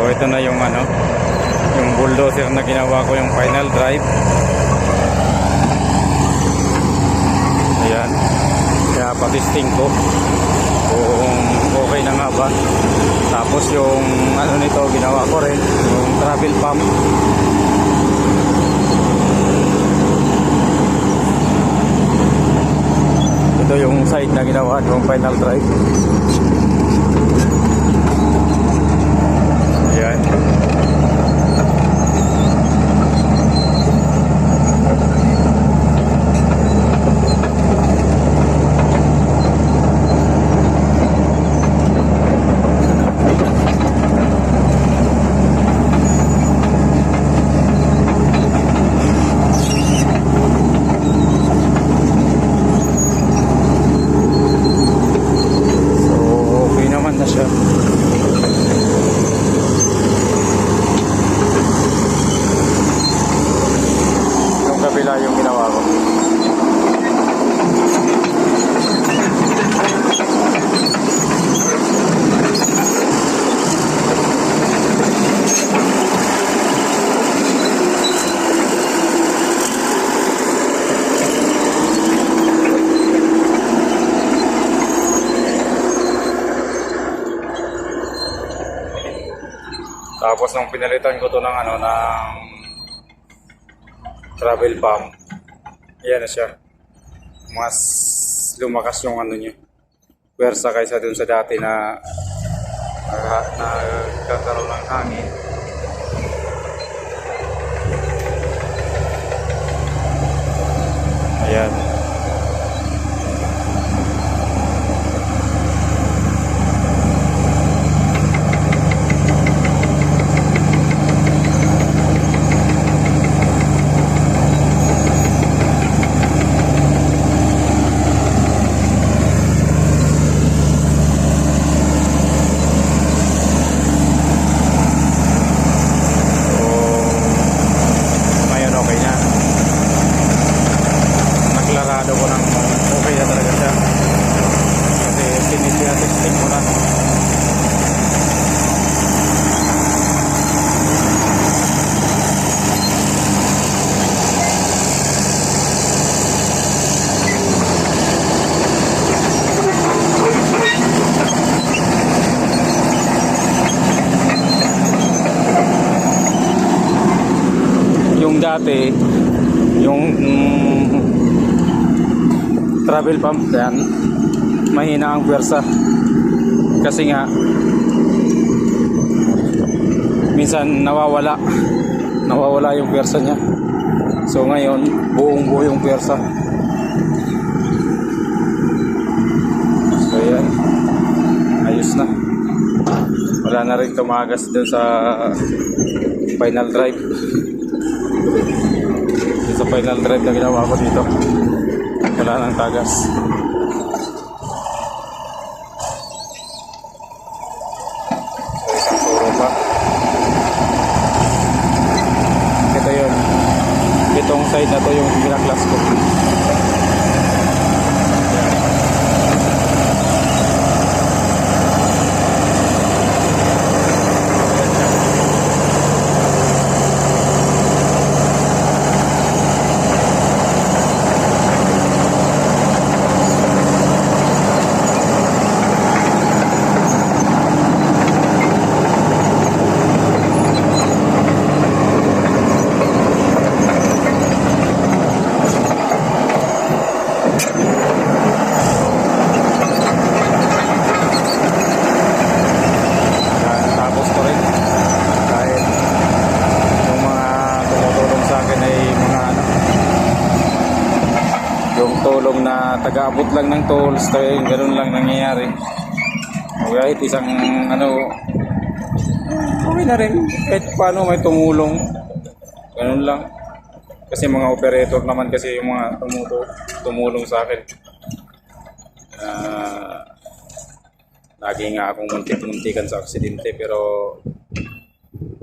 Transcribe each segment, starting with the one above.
ito na yung ano, yung bulldozer na ginawa ko, yung final drive. Ayan, kaya patisting ko kung okay na nga ba. Tapos yung ano nito, ginawa ko rin yung travel pump. Ito yung side na ginawa yung final drive. Ayan. Yung ginawa ko. Tapos nung pinalitan ko to ng ano, ng travel pump, ayan na siya, mas lumakas yung ano niya, pwersa kaysa dun sa dati na nagkakaroon ng hangin. Ayan. Dati yung travel pump yan, mahina ang pwersa kasi nga minsan nawawala yung pwersa niya. So ngayon buong buo yung pwersa. So yan, ayos na, wala na rin tumagas dun sa final drive. Sa final drive na ginawa ko dito, wala nang tagas. So isang turo pa. Ito yun, itong side na to yung pinaklas ko. Tulong na taga-abot lang ng tolls, ganun lang nangyayari. Okay, isang ano, okay na rin kahit paano may tumulong, ganun lang. Kasi mga operator naman kasi yung mga tumulong sa akin. Lagi nga akong muntik-muntikan sa aksidente, pero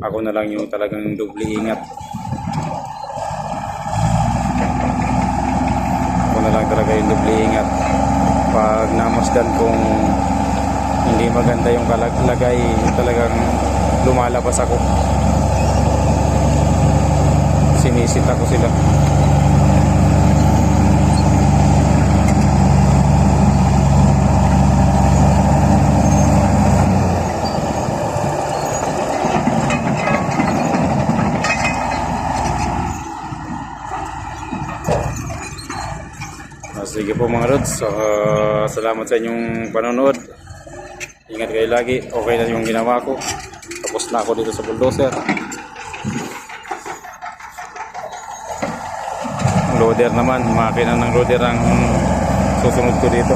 ako na lang yung talagang doble ingat. Na lang talaga yung doble ingat pag namasdan kung hindi maganda yung kalagay, talagang lumalabas ako. Sinisita ko sila. Sige po mga Rods, salamat sa inyong panonood. Ingat kayo lagi. Okay na yung ginawa ko. Tapos na ako dito sa bulldozer. Loader naman, makina ng loader ang susunod ko dito.